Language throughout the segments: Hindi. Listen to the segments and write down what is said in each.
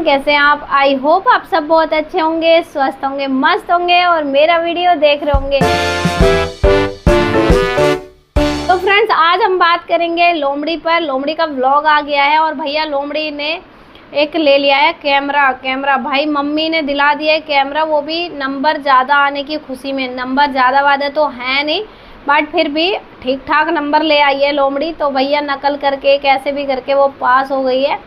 एवरीवन, कैसे हैं आप? आई होप आप सब बहुत अच्छे होंगे, स्वस्थ होंगे, मस्त होंगे और मेरा वीडियो देख रहे होंगे। तो फ्रेंड्स, आज हम बात करेंगे लोमड़ी पर। लोमड़ी का व्लॉग आ गया है और भैया लोमड़ी ने एक ले लिया है कैमरा। भाई मम्मी ने दिला दिया है कैमरा, वो भी नंबर ज़्यादा आने की खुशी में। नंबर ज़्यादा वादा तो है नहीं, बट फिर भी ठीक ठाक नंबर ले आई है लोमड़ी। तो भैया नकल करके कैसे भी करके वो पास हो गई है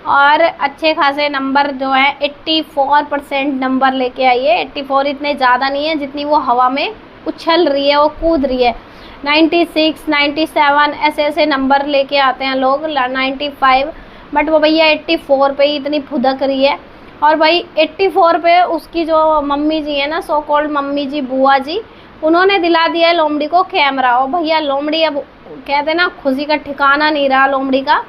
और अच्छे खासे नंबर जो है 84% नंबर लेके आई है। 84 इतने ज़्यादा नहीं है जितनी वो हवा में उछल रही है, वो कूद रही है। 96, 97 ऐसे नंबर लेके आते हैं लोग, 95, बट वो भैया 84 पे ही इतनी फुदक रही है। और भाई 84 पे उसकी जो मम्मी जी है ना, सो कॉल्ड मम्मी जी, बुआ जी, उन्होंने दिला दिया है लोमड़ी को कैमरा। और भैया लोमड़ी अब कहते ना खुशी का ठिकाना नहीं रहा लोमड़ी का।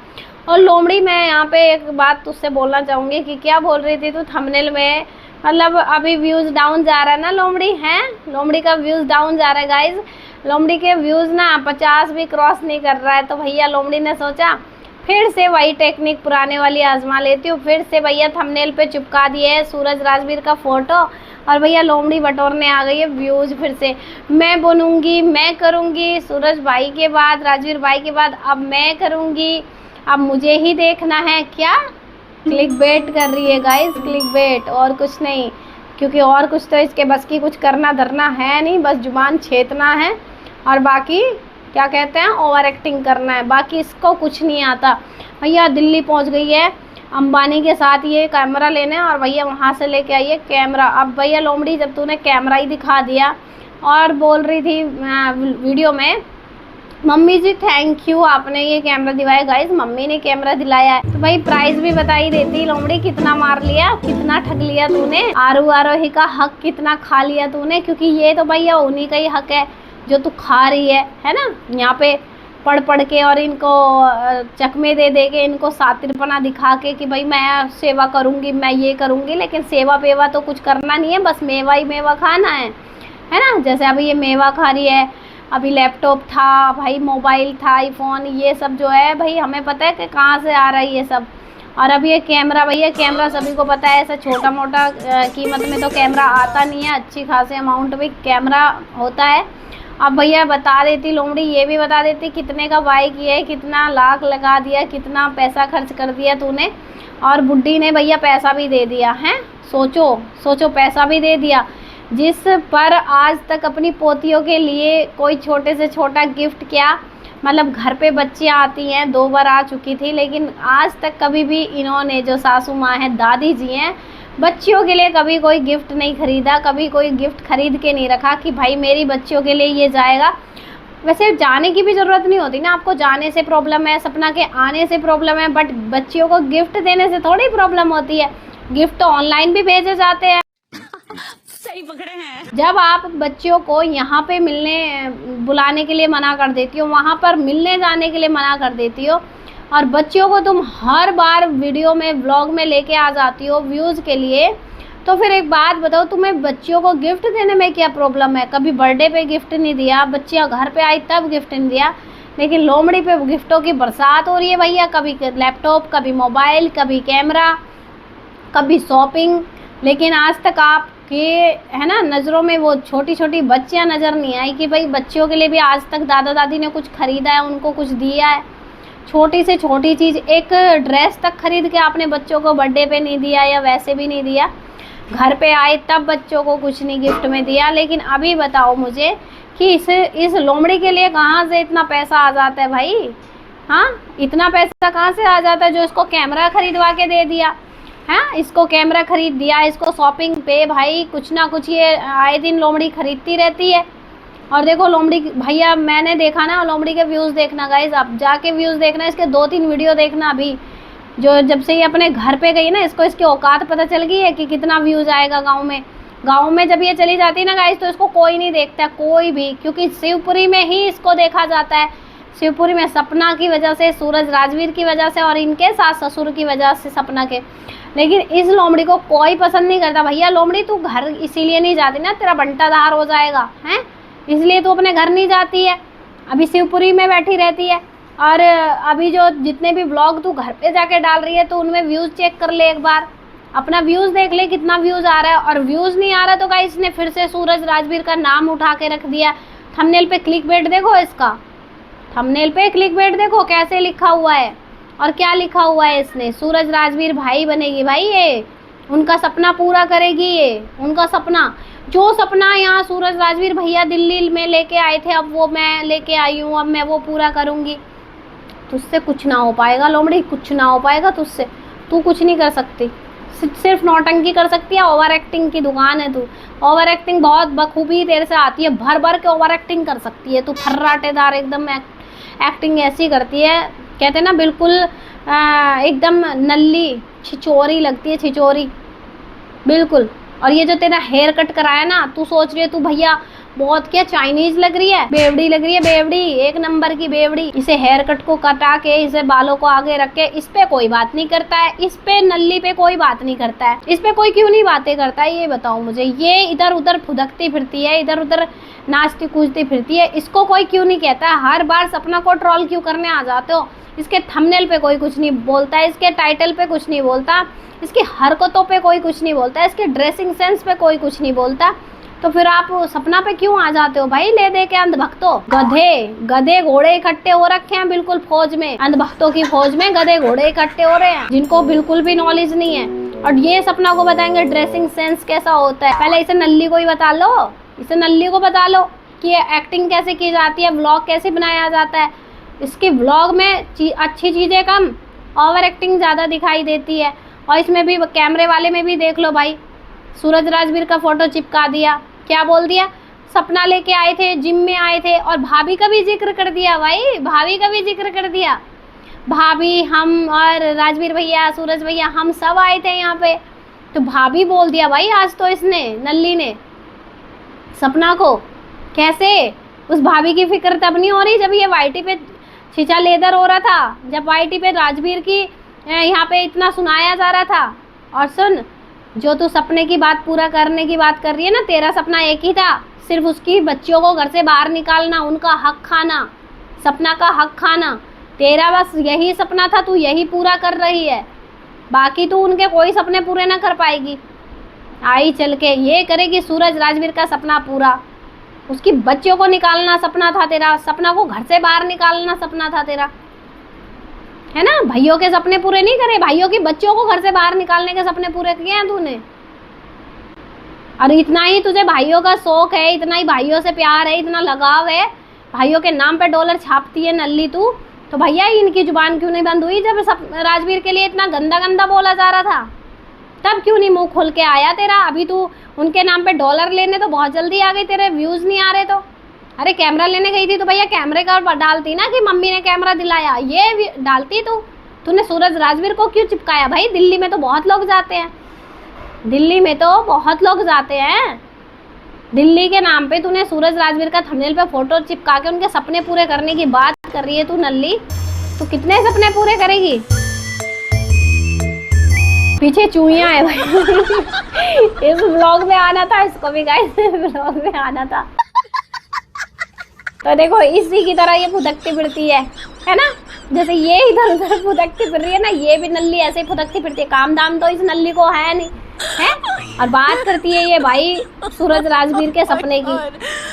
और लोमड़ी, मैं यहाँ पे एक बात तुझसे बोलना चाहूँगी कि क्या बोल रही थी तू थंबनेल में, मतलब अभी व्यूज़ डाउन जा रहा है ना लोमड़ी है, लोमड़ी का व्यूज़ डाउन जा रहा है गाइज। लोमड़ी के व्यूज़ ना 50 भी क्रॉस नहीं कर रहा है। तो भैया लोमड़ी ने सोचा फिर से वही टेक्निक पुराने वाली आजमा लेती हूँ। फिर से भैया थंबनेल पे चिपका दिए है सूरज राजवीर का फोटो और भैया लोमड़ी बटोरने आ गई है व्यूज़। फिर से मैं बनूंगी, मैं करूँगी, सूरज भाई के बाद, राजवीर भाई के बाद अब मैं करूँगी, अब मुझे ही देखना है। क्या क्लिक बेट कर रही है गाइस, क्लिक बेट, और कुछ नहीं। क्योंकि और कुछ तो इसके बस की कुछ करना धरना है नहीं, बस जुबान छेतना है और बाकी क्या कहते हैं ओवर एक्टिंग करना है, बाकी इसको कुछ नहीं आता। भैया दिल्ली पहुंच गई है अंबानी के साथ ये कैमरा लेने और भैया वहाँ से लेके आई है कैमरा। अब भैया लोमड़ी, जब तूने कैमरा ही दिखा दिया और बोल रही थी वीडियो में, मम्मी जी थैंक यू, आपने ये कैमरा दिलाया। गाइस मम्मी ने कैमरा दिलाया है। तो भाई प्राइस भी बता ही देती लोमड़ी, कितना मार लिया, कितना ठग लिया तूने, आरोही का हक कितना खा लिया तूने। क्योंकि ये तो भैया उन्हीं का ही हक है जो तू खा रही है ना। यहाँ पे पढ़ के और इनको चकमे दे के, इनको सातिरपना दिखा के कि भाई मैं सेवा करूँगी, मैं ये करूँगी, लेकिन सेवा पेवा तो कुछ करना नहीं है, बस मेवा ही मेवा खाना है ना। जैसे अभी ये मेवा खा रही है, अभी लैपटॉप था भाई, मोबाइल था, आईफोन, ये सब जो है भाई हमें पता है कि कहाँ से आ रहा है ये सब। और अब ये कैमरा, भैया कैमरा सभी को पता है, ऐसा छोटा मोटा कीमत में तो कैमरा आता नहीं है, अच्छी खासे अमाउंट में कैमरा होता है। अब भैया बता देती लोमड़ी, ये भी बता देती कितने का बाई किया है, कितना लाख लगा दिया, कितना पैसा खर्च कर दिया तूने। और बुड्ढी ने भैया पैसा भी दे दिया है, सोचो पैसा भी दे दिया, जिस पर आज तक अपनी पोतियों के लिए कोई छोटे से छोटा गिफ्ट, क्या मतलब घर पे बच्चियाँ आती हैं, 2 बार आ चुकी थी, लेकिन आज तक कभी भी इन्होंने, जो सासू माँ हैं, दादी जी हैं, बच्चियों के लिए कभी कोई गिफ्ट नहीं खरीदा, कभी कोई गिफ्ट खरीद के नहीं रखा कि भाई मेरी बच्चियों के लिए ये जाएगा। वैसे जाने की भी ज़रूरत नहीं होती ना, आपको जाने से प्रॉब्लम है, सपना के आने से प्रॉब्लम है, बट बच्चियों को गिफ्ट देने से थोड़ी प्रॉब्लम होती है। गिफ्ट तो ऑनलाइन भी भेजे जाते हैं। सही पकड़े हैं। जब आप बच्चियों को यहाँ पे मिलने बुलाने के लिए मना कर देती हो, वहाँ पर मिलने जाने के लिए मना कर देती हो, और बच्चियों को तुम हर बार वीडियो में, व्लॉग में लेके आ जाती हो व्यूज़ के लिए, तो फिर एक बात बताओ, तुम्हें बच्चियों को गिफ्ट देने में क्या प्रॉब्लम है? कभी बर्थडे पे गिफ्ट नहीं दिया, बच्चियाँ घर पे आई तब गिफ्ट नहीं दिया, लेकिन लोमड़ी पे गिफ्टों की बरसात हो रही है भैया। कभी लैपटॉप, कभी मोबाइल, कभी कैमरा, कभी शॉपिंग, लेकिन आज तक आपके है ना नज़रों में वो छोटी छोटी बच्चियाँ नज़र नहीं आई कि भाई बच्चियों के लिए भी आज तक दादा दादी ने कुछ खरीदा है, उनको कुछ दिया है। छोटी से छोटी चीज़, एक ड्रेस तक खरीद के आपने बच्चों को बर्थडे पे नहीं दिया या वैसे भी नहीं दिया, घर पे आए तब बच्चों को कुछ नहीं गिफ्ट में दिया। लेकिन अभी बताओ मुझे कि इस लोमड़ी के लिए कहाँ से इतना पैसा आ जाता है भाई? हाँ, इतना पैसा कहाँ से आ जाता है जो इसको कैमरा खरीदवा के दे दिया है? इसको कैमरा खरीद दिया, इसको शॉपिंग पे भाई कुछ ना कुछ ये आए दिन लोमड़ी खरीदती रहती है। और देखो लोमड़ी भैया, मैंने देखा ना लोमड़ी के व्यूज़ देखना गाइज, आप जाके व्यूज़ देखना, इसके 2-3 वीडियो देखना। अभी जो जब से ये अपने घर पे गई ना, इसको इसकी औकात पता चल गई है कि कितना व्यूज़ आएगा गाँव में जब ये चली जाती है ना गाइज, तो इसको कोई नहीं देखता, कोई भी, क्योंकि शिवपुरी में ही इसको देखा जाता है। शिवपुरी में सपना की वजह से, सूरज राजवीर की वजह से और इनके सास ससुर की वजह से, सपना के। लेकिन इस लोमड़ी को कोई पसंद नहीं करता। भैया लोमड़ी तू घर इसीलिए नहीं जाती ना, तेरा बंटाधार हो जाएगा है, इसलिए तू अपने घर नहीं जाती है, अभी शिवपुरी में बैठी रहती है। और अभी जो जितने भी ब्लॉग तू घर पे जाके डाल रही है, तो उनमें व्यूज़ चेक कर ले एक बार, अपना व्यूज देख ले कितना व्यूज आ रहा है। और व्यूज नहीं आ रहा तो गाइस इसने फिर से सूरज राजवीर का नाम उठा के रख दिया। थंबनेल पे क्लिक बेट देखो, इसका थंबनेल पे क्लिक बेट देखो कैसे लिखा हुआ है और क्या लिखा हुआ है इसने, सूरज राजवीर भाई बनेगी। भाई ये उनका सपना पूरा करेगी, ये उनका सपना, जो सपना यहाँ सूरज राजवीर भैया दिल्ली में लेके आए थे, अब वो मैं लेके आई हूँ, अब मैं वो पूरा करूँगी। तुझसे कुछ ना हो पाएगा लोमड़ी, कुछ ना हो पाएगा तुझसे, तू कुछ नहीं कर सकती, सिर्फ नौटंकी कर सकती है। ओवर एक्टिंग की दुकान है तू, ओवर एक्टिंग बहुत बखूबी तेरे से आती है, भर भर के ओवर एक्टिंग कर सकती है तू, फर्राटेदार एकदम एक्टिंग ऐसी करती है, कहते हैं ना बिल्कुल एकदम नल्ली छिचोरी लगती है, छिचोरी बिल्कुल। और ये जो तेरा हेयर कट कराया ना, तू सोच रही है तू भैया बहुत क्या चाइनीज लग रही है, बेवड़ी लग रही है, बेवड़ी एक नंबर की बेवड़ी। इसे हेयर कट को कटा के, इसे बालों को आगे रख के, इस पे कोई बात नहीं करता है, इस पे नल्ली पे कोई बात नहीं करता है, इस पे कोई क्यों नहीं बातें करता है ये बताओ मुझे। ये इधर उधर फुदकती फिरती है, इधर उधर नाचती कूदती फिरती है, इसको कोई क्यों नहीं कहता है। हर बार सपना को ट्रोल क्यों करने आ जाते हो। इसके थंबनेल पे कोई कुछ नहीं बोलता है, इसके टाइटल पे कुछ नहीं बोलता, इसकी हरकतों पे कोई कुछ नहीं बोलता, इसके ड्रेसिंग सेंस पे कोई कुछ नहीं बोलता, तो फिर आप सपना पे क्यों आ जाते हो भाई ले दे के अंधभक्तों। गधे घोड़े इकट्ठे हो रखे हैं बिल्कुल फौज में, अंधभक्तों की फौज में गधे घोड़े इकट्ठे हो रहे हैं जिनको बिल्कुल भी नॉलेज नहीं है। और ये सपना को बताएंगे ड्रेसिंग सेंस कैसा होता है। पहले इसे नल्ली को ही बता लो, इसे नल्ली को बता लो कि एक्टिंग कैसे की जाती है, व्लॉग कैसे बनाया जाता है। इसके व्लॉग में अच्छी चीजें कम, ओवर एक्टिंग ज्यादा दिखाई देती है। और इसमें भी कैमरे वाले में भी देख लो भाई, सूरज राजवीर का फोटो चिपका दिया, क्या बोल दिया, सपना लेके आए थे, जिम में आए थे, और भाभी का भी जिक्र कर दिया भाई, भाभी का भी जिक्र कर दिया। भाभी, हम और राजवीर भैया, सूरज भैया, हम सब आए थे यहाँ पे, तो भाभी बोल दिया भाई आज तो इसने, नल्ली ने सपना को। कैसे उस भाभी की फिक्र तब नहीं हो रही जब ये वाईटी पे छिचा लेदर हो रहा था, जब वाईटी पे राजवीर की यहाँ पे इतना सुनाया जा रहा था। और सुन, जो तू सपने की बात पूरा करने की बात कर रही है ना, तेरा सपना एक ही था, सिर्फ उसकी बच्चियों को घर से बाहर निकालना, उनका हक खाना, सपना का हक खाना, तेरा बस यही सपना था, तू यही पूरा कर रही है। बाकी तू उनके कोई सपने पूरे ना कर पाएगी, आई चल के ये करेगी सूरज राजवीर का सपना पूरा। उसकी बच्चियों को निकालना सपना था तेरा, सपना को घर से बाहर निकालना सपना था तेरा, है ना। भाइयों के सपने पूरे नहीं करे, भाइयों की बच्चियों को घर से बाहर निकालने के सपने पूरे किए हैं तूने। और इतना ही तुझे भाइयों का शौक है, इतना ही भाइयों से प्यार है, इतना लगाव है, भाइयों के नाम पे डॉलर छापती है नल्ली तू, तो भैया इनकी जुबान क्यों नहीं बंद हुई जब राजवीर के लिए इतना गंदा गंदा बोला जा रहा था, तब क्यों नहीं मुंह खोल के आया तेरा। अभी तू उनके नाम पे डॉलर लेने तो बहुत जल्दी आ गई, तेरे व्यूज नहीं आ रहे तो। अरे कैमरा लेने गई थी तो भैया कैमरे का डालती ना कि मम्मी ने कैमरा दिलाया, ये डालती तूने सूरज राजवीर को क्यों चिपकाया भाई। दिल्ली में तो बहुत लोग जाते हैं, दिल्ली में तो बहुत लोग जाते हैं, दिल्ली के नाम पे तूने सूरज राजवीर का थंबनेल पे फोटो चिपका के उनके सपने पूरे करने की बात कर रही है तू नल्ली। तो कितने सपने पूरे करेगी। पीछे चूहियां है भाई इस व्लॉग में आना था, इसको भी गाइस व्लॉग में आना था। तो देखो इसी की तरह ये फुदकती फिरती है ना, जैसे ये इधर उधर फुदकती फिर रही है ना, ये भी नल्ली ऐसे ही फुदकती फिरती है। काम दाम तो इस नल्ली को है नहीं है। और बात करती है ये भाई सूरज राजवीर के सपने की,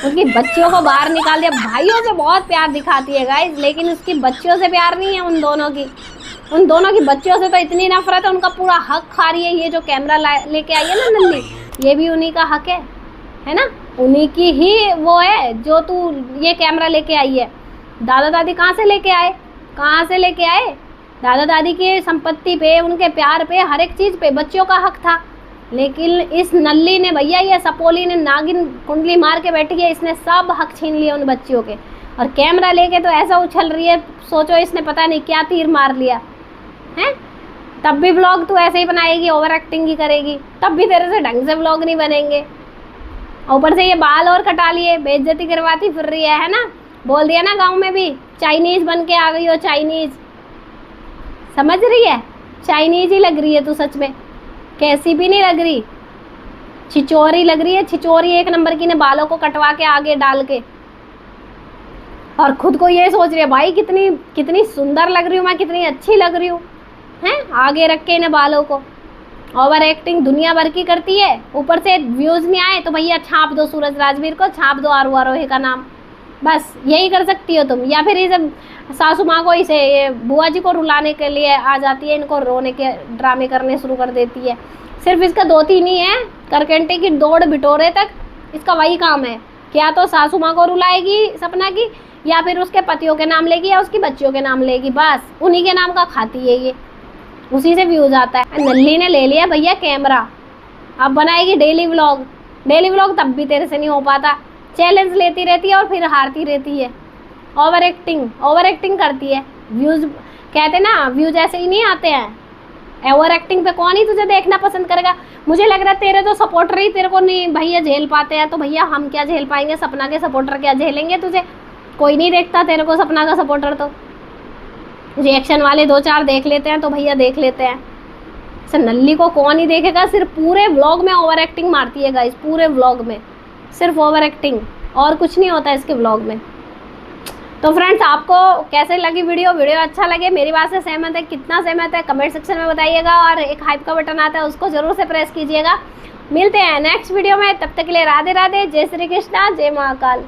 उनकी बच्चियों को बाहर निकाल दिया। भाइयों से बहुत प्यार दिखाती है गाइस, लेकिन उसकी बच्चियों से प्यार नहीं है उन दोनों की। उन दोनों की बच्चियों से तो इतनी नफरत है, उनका पूरा हक खा रही है। ये जो कैमरा लेके आई है ना नल्ली, ये भी उन्हीं का हक है ना, उन्हीं की ही वो है जो तू ये कैमरा लेके आई है। दादा दादी कहाँ से लेके आए, कहाँ से लेके आए। दादा दादी की संपत्ति पे, उनके प्यार पे, हर एक चीज़ पे बच्चियों का हक था। लेकिन इस नल्ली ने भैया, ये सपोली ने नागिन कुंडली मार के बैठी है, इसने सब हक छीन लिए उन बच्चियों के। और कैमरा लेके तो ऐसा उछल रही है, सोचो इसने पता नहीं क्या तीर मार लिया है। तब भी व्लॉग तू ऐसे ही बनाएगी, ओवर एक्टिंग ही करेगी, तब भी तेरे से ढंग से व्लॉग नहीं बनेंगे। ऊपर से ये बाल और कटा लिए, बेइज्जती करवाती फिर रही है ना। बोल दिया ना गांव में भी, चाइनीज बन के आ गई हो, चाइनीज। समझ रही है, चाइनीज ही लग रही है तू सच में, कैसी भी नहीं लग रही, छिचोरी लग रही है, छिचोरी एक नंबर की ने, बालों को कटवा के आगे डाल के। और खुद को ये सोच रही है भाई कितनी सुंदर लग रही हूँ मैं, कितनी अच्छी लग रही हूँ, हैं आगे रख के इन्हें बालों को। ओवर एक्टिंग दुनिया भर की करती है, ऊपर से व्यूज नहीं आए तो भैया छाप दो सूरज राजवीर को, छाप दो आरू आरोही का नाम, बस यही कर सकती हो तुम। या फिर इसे सासू माँ को, इसे ये बुआ जी को रुलाने के लिए आ जाती है, इनको रोने के ड्रामे करने शुरू कर देती है। सिर्फ इसका 2-3 ही है, करकंटे की दौड़ बिटोरे तक इसका वही काम है, क्या तो सासू माँ को रुलाएगी सपना की, या फिर उसके पतियों के नाम लेगी, या उसकी बच्चियों के नाम लेगी, बस उन्हीं के नाम का खाती है ये, उसी से व्यूज आता है। नल्ली ने ले लिया भैया कैमरा, अब बनाएगी डेली व्लॉग। डेली व्लॉग तब भी तेरे से नहीं हो पाता, चैलेंज लेती रहती है और फिर हारती रहती है। ओवर एक्टिंग करती है। व्यूज कहते ना, व्यूज ऐसे ही नहीं आते हैं, ओवर एक्टिंग पे कौन ही तुझे देखना पसंद करेगा। मुझे लग रहा है तेरे तो सपोर्टर ही तेरे को नहीं भैया झेल पाते हैं, तो भैया हम क्या झेल पाएंगे, सपना के सपोर्टर क्या झेलेंगे तुझे, कोई नहीं देखता तेरे को सपना का सपोर्टर। तो रिएक्शन वाले 2-4 देख लेते हैं तो भैया देख लेते हैं, सर नल्ली को कौन ही देखेगा। सिर्फ पूरे व्लॉग में ओवर एक्टिंग मारती है गाइस, पूरे व्लॉग में सिर्फ ओवर एक्टिंग, और कुछ नहीं होता इसके व्लॉग में। तो फ्रेंड्स आपको कैसे लगी वीडियो अच्छा लगे, मेरी बात से सहमत है, कितना सहमत है कमेंट सेक्शन में बताइएगा, और एक हाइप का बटन आता है उसको जरूर से प्रेस कीजिएगा। मिलते हैं नेक्स्ट वीडियो में, तब तक के लिए राधे राधे, जय श्री कृष्णा, जय महाकाल।